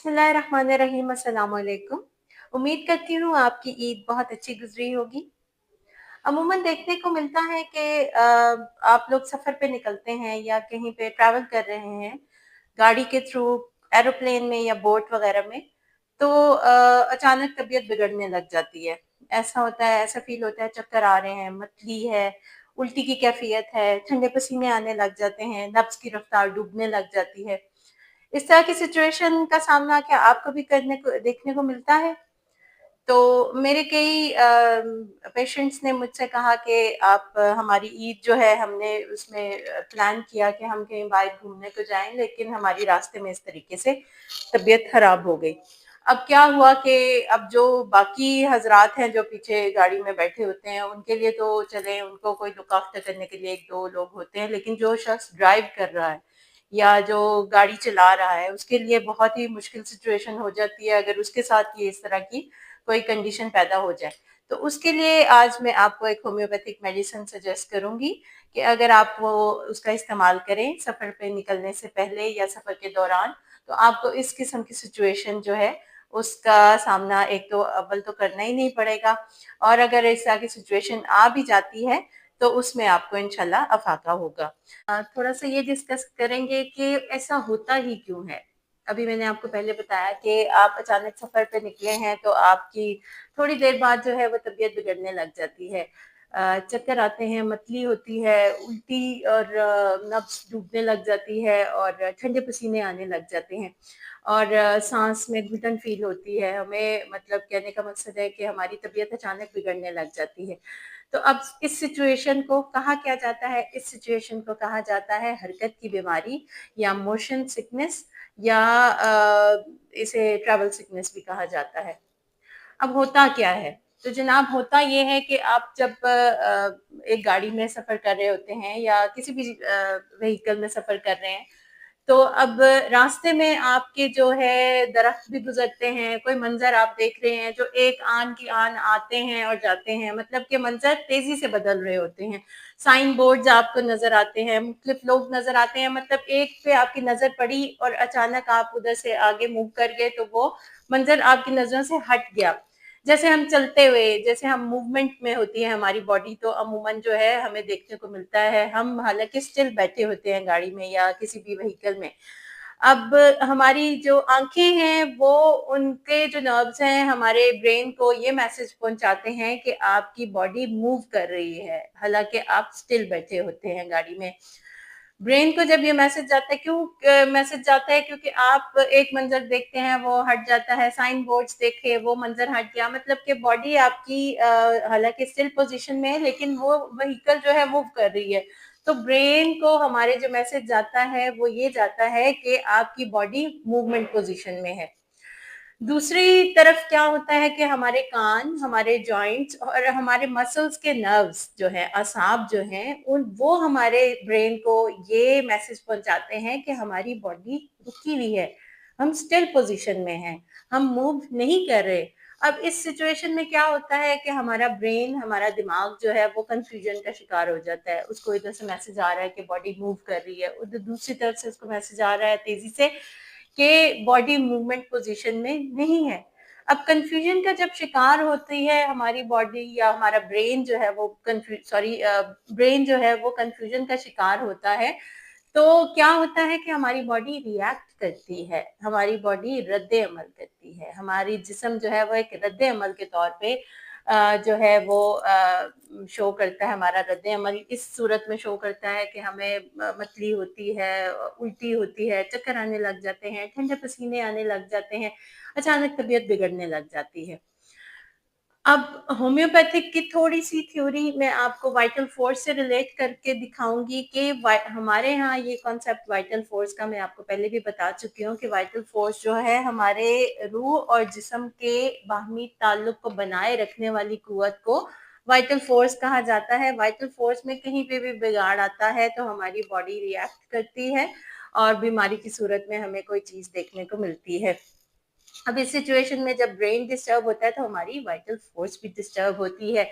बिस्मिल्लाहिर्रहमानिर्रहीम, अस्सलाम वालेकुम। उम्मीद करती हूँ आपकी ईद बहुत अच्छी गुजरी होगी। अमूमन देखने को मिलता है कि आप लोग सफ़र पे निकलते हैं या कहीं पे ट्रैवल कर रहे हैं, गाड़ी के थ्रू, एरोप्लेन में या बोट वगैरह में, तो अचानक तबीयत बिगड़ने लग जाती है। ऐसा होता है, ऐसा फ़ील होता है चक्कर आ रहे हैं, मतली है, उल्टी की कैफ़ियत है, ठंडे पसीने आने लग जाते हैं, नब्ज़ की रफ़्तार डूबने लग जाती है। इस तरह की सिचुएशन का सामना क्या आपको भी करने को देखने को मिलता है? तो मेरे कई पेशेंट्स ने मुझसे कहा कि आप हमारी ईद जो है हमने उसमें प्लान किया कि हम कहीं बाहर घूमने को जाएँ, लेकिन हमारी रास्ते में इस तरीके से तबीयत खराब हो गई। अब क्या हुआ कि अब जो बाकी हज़रात हैं जो पीछे गाड़ी में बैठे होते हैं, उनके लिए तो चलें उनको कोई लुक आफ्टर करने के लिए 1-2 लोग होते हैं, लेकिन जो शख्स ड्राइव कर रहा है या जो गाड़ी चला रहा है, उसके लिए बहुत ही मुश्किल सिचुएशन हो जाती है अगर उसके साथ ये इस तरह की कोई कंडीशन पैदा हो जाए। तो उसके लिए आज मैं आपको एक होम्योपैथिक मेडिसिन सजेस्ट करूँगी कि अगर आप वो उसका इस्तेमाल करें सफ़र पे निकलने से पहले या सफ़र के दौरान, तो आपको इस किस्म की सिचुएशन जो है, उसका सामना एक तो अव्वल तो करना ही नहीं पड़ेगा, और अगर इस तरह की सिचुएशन आ भी जाती है, तो उसमें आपको इंशाल्लाह अफ़ाका होगा। थोड़ा-सा ये डिस्कस करेंगे कि ऐसा होता ही क्यों है? अभी मैंने आपको पहले बताया कि आप अचानक सफ़र पे निकले हैं, तो आपकी थोड़ी देर बाद जो है वो तबीयत बिगड़ने लग जाती है। चक्कर आते हैं, मतली होती है, उल्टी और नब्ज़ डूबने लग जाती है और ठंडे पसीने आने लग जाते हैं और साँस में घुटन फ़ील होती है। हमें मतलब कहने का मकसद है कि हमारी तबीयत अचानक बिगड़ने लग जाती है। तो अब इस सिचुएशन को कहा क्या जाता है? इस सिचुएशन को कहा जाता है हरकत की बीमारी या मोशन सिकनेस या इसे ट्रैवल सिकनेस भी कहा जाता है। अब होता क्या है? तो जनाब होता ये है कि आप जब एक गाड़ी में सफ़र कर रहे होते हैं या किसी भी व्हीकल में सफ़र कर रहे हैं, तो अब रास्ते में आपके जो है दरख्त भी गुज़रते हैं, कोई मंज़र आप देख रहे हैं जो एक आन की आन आते हैं और जाते हैं, मतलब कि मंज़र तेज़ी से बदल रहे होते हैं। साइन बोर्ड्स आपको नज़र आते हैं, मुख्तलिफ लोग नज़र आते हैं, मतलब एक पे आपकी नज़र पड़ी और अचानक आप उधर से आगे मूव कर गए, तो वो मंज़र आपकी नज़रों से हट गया। जैसे हम चलते हुए, जैसे हम मूवमेंट में होती है हमारी बॉडी, तो अमूमन जो है हमें देखने को मिलता है, हम हालाँकि स्टिल बैठे होते हैं गाड़ी में या किसी भी व्हीकल में। अब हमारी जो आँखें हैं वो उनके जो नर्व्स हैं हमारे ब्रेन को ये मैसेज पहुँचाते हैं कि आपकी बॉडी मूव कर रही है, हालाँकि आप स्टिल बैठे होते हैं गाड़ी में। ब्रेन को जब ये मैसेज जाता है, क्यों मैसेज जाता है? क्योंकि आप एक मंज़र देखते हैं वो हट जाता है, साइन बोर्ड्स देखे वो मंज़र हट गया, मतलब कि बॉडी आपकी हालाँकि स्टिल पोज़ीशन में है, लेकिन वो व्हीकल जो है मूव कर रही है। तो ब्रेन को हमारे जो मैसेज जाता है वो ये जाता है कि आपकी बॉडी मूवमेंट पोज़ीशन में है। दूसरी तरफ क्या होता है कि हमारे कान, हमारे जॉइंट्स और हमारे मसल्स के नर्व्स जो हैं, असाब जो हैं, वो हमारे ब्रेन को ये मैसेज पहुँचाते हैं कि हमारी बॉडी रुकी हुई है, हम स्टिल पोज़ीशन में हैं, हम मूव नहीं कर रहे। अब इस सिचुएशन में क्या होता है कि हमारा ब्रेन, हमारा दिमाग जो है वो कन्फ्यूजन का शिकार हो जाता है। उसको इधर से मैसेज आ रहा है कि बॉडी मूव कर रही है, उधर दूसरी तरफ से उसको मैसेज आ रहा है तेज़ी से कि बॉडी मूवमेंट पोजीशन में नहीं है। अब कन्फ्यूजन का जब शिकार होती है हमारी बॉडी या हमारा ब्रेन जो है वो ब्रेन जो है वो कन्फ्यूजन का शिकार होता है, तो क्या होता है कि हमारी बॉडी रिएक्ट करती है, हमारी बॉडी रद्द-ए-अमल करती है। हमारी जिस्म जो है वो एक रद्द-ए-अमल के तौर पे जो है वो शो करता है, हमारा रद्द-ए-अमल इस सूरत में शो करता है कि हमें मतली होती है, उल्टी होती है, चक्कर आने लग जाते हैं, ठंडे पसीने आने लग जाते हैं, अचानक तबीयत बिगड़ने लग जाती है। अब होम्योपैथिक की थोड़ी-सी थ्योरी मैं आपको वाइटल फ़ोर्स से रिलेट करके दिखाऊँगी कि हमारे यहाँ ये कॉन्सेप्ट वाइटल फ़ोर्स का मैं आपको पहले भी बता चुकी हूँ कि वाइटल फ़ोर्स जो है हमारे रूह और जिस्म के बाहमी ताल्लुक को बनाए रखने वाली क़ुव्वत को वाइटल फ़ोर्स कहा जाता है। वाइटल फ़ोर्स में कहीं पे भी बिगाड़ आता है तो हमारी बॉडी रिएक्ट करती है और बीमारी की सूरत में हमें कोई चीज़ देखने को मिलती है। अब इस सिचुएशन में जब ब्रेन डिस्टर्ब होता है तो हमारी वाइटल फ़ोर्स भी डिस्टर्ब होती है।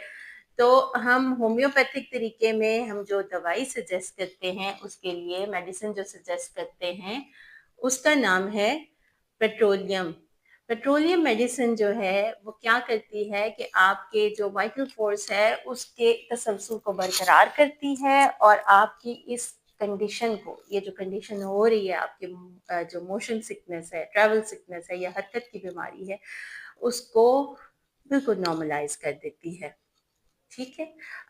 तो हम होम्योपैथिक तरीके में हम जो दवाई सजेस्ट करते हैं उसके लिए मेडिसिन जो सजेस्ट करते हैं, उसका नाम है पेट्रोलियम पेट्रोलियम मेडिसिन जो है वो क्या करती है कि आपके जो वाइटल फोर्स है उसके तसलसल को बरकरार करती है और आपकी इस कंडीशन को, ये जो कंडीशन हो रही है आपके जो मोशन सिकनेस है, ट्रैवल सिकनेस है या हरकत की बीमारी है, उसको बिल्कुल नॉर्मलाइज कर देती है। ठीक है।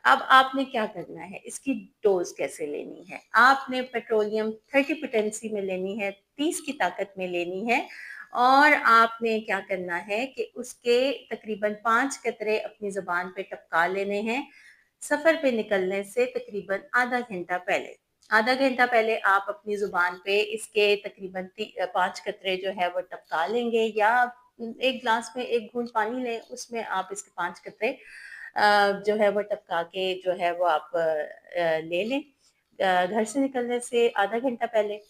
अब आपने क्या करना है, इसकी डोज कैसे लेनी है। आपने पेट्रोलियम 30 पोटेंसी में लेनी है, 30 की ताकत में लेनी है। और आपने क्या करना है कि उसके तकरीबन 5 कतरे अपनी ज़बान पे टपका लेने हैं। सफ़र पे निकलने से तकरीबन आधा घंटा पहले, आधा घंटा पहले आप अपनी ज़ुबान पे इसके तकरीबन 5 कतरे जो है वो टपका लेंगे, या एक ग्लास में एक घूंट पानी लें, उसमें आप इसके 5 कतरे जो है वो टपका के जो है वो आप ले लें घर से निकलने से आधा घंटा पहले।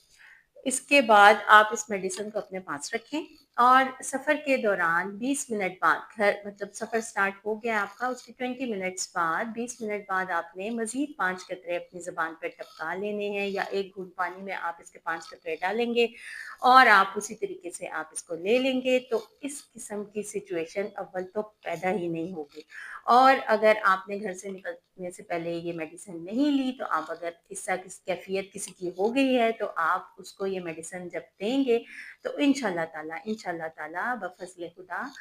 इसके बाद आप इस मेडिसिन को अपने पास रखें और सफ़र के दौरान 20 मिनट बाद, घर मतलब सफ़र स्टार्ट हो गया आपका, उसके 20 मिनट्स बाद, 20 मिनट बाद आपने मज़ीद 5 कतरे अपनी ज़बान पर टपका लेने हैं, या एक घूंट पानी में आप इसके 5 कतरे डालेंगे और आप उसी तरीके से आप इसको ले लेंगे। तो इस किस्म की सिचुएशन अव्वल तो पैदा ही नहीं होगी। और अगर आपने घर से निकलने से पहले ये मेडिसिन नहीं ली, तो आप अगर कैफियत किसी की हो गई है तो आप उसको ये मेडिसिन जब देंगे तो इंशाल्लाह ताला बफज़्ल खुदा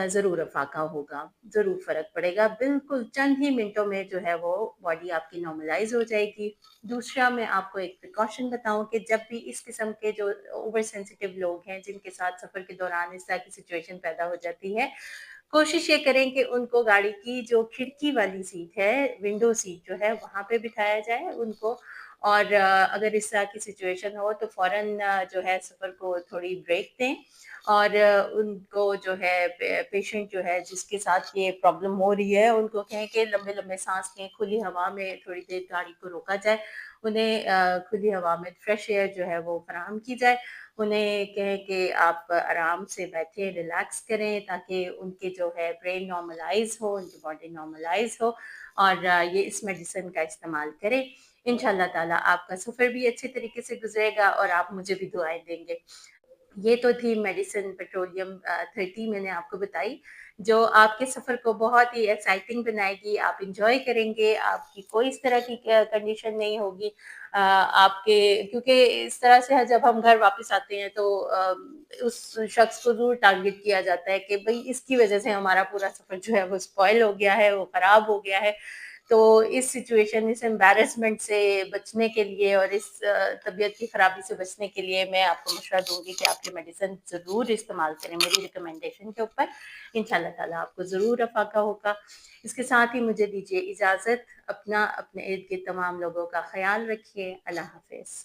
ज़रूर अफाका होगा, ज़रूर फ़र्क पड़ेगा। बिल्कुल चंद ही मिनटों में जो है वो बॉडी आपकी नॉर्मलाइज़ हो जाएगी। दूसरा, मैं आपको एक प्रिकॉशन बताऊँ कि जब भी इस किस्म के जो ओवर सेंसिटिव लोग हैं, जिनके साथ सफ़र के दौरान इस तरह की सिचुएशन पैदा हो जाती है, कोशिश ये करें कि उनको गाड़ी की जो खिड़की वाली सीट है, विंडो सीट जो है, वहाँ पे बिठाया जाए उनको। और अगर इस तरह की सिचुएशन हो तो फ़ौरन जो है सफ़र को थोड़ी ब्रेक दें और उनको जो है पेशेंट जो है जिसके साथ ये प्रॉब्लम हो रही है, उनको कहें कि लंबे-लंबे साँस लें, खुली हवा में थोड़ी देर गाड़ी को रोका जाए। उन्हें खुली हवा में फ्रेश एयर जो है वो फ़राहम की जाए। उन्हें कहें कि आप आराम से बैठें, रिलैक्स करें, ताकि उनके जो है ब्रेन नॉर्मलाइज़ हो, उनकी बॉडी नॉर्मलाइज़ हो और ये इस मेडिसिन का इस्तेमाल करें। इंशाल्लाह ताला आपका सफ़र भी अच्छे तरीके से गुज़रेगा और आप मुझे भी दुआएँ देंगे। ये तो थी मेडिसिन पेट्रोलियम 30 मैंने आपको बताई, जो आपके सफ़र को बहुत ही एक्साइटिंग बनाएगी, आप एन्जॉय करेंगे, आपकी कोई इस तरह की कंडीशन नहीं होगी। आपके क्योंकि इस तरह से जब हम घर वापस आते हैं तो उस शख्स को ज़रूर टारगेट किया जाता है कि भई इसकी वज़ह से हमारा पूरा सफ़र जो है वो स्पॉइल हो गया है, वो ख़राब हो गया है। तो इस सिचुएशन, इस एम्बैरेसमेंट से बचने के लिए और इस तबीयत की ख़राबी से बचने के लिए मैं आपको मशवरा दूँगी कि आप ये मेडिसिन ज़रूर इस्तेमाल करें मेरी रिकमेंडेशन के ऊपर। इंशाल्लाह ताला आपको ज़रूर अफ़ाका होगा। इसके साथ ही मुझे दीजिए इजाज़त। अपना, अपने इर्द-गिर्द तमाम लोगों का ख़याल रखिए। अल्लाह हाफ़िज़।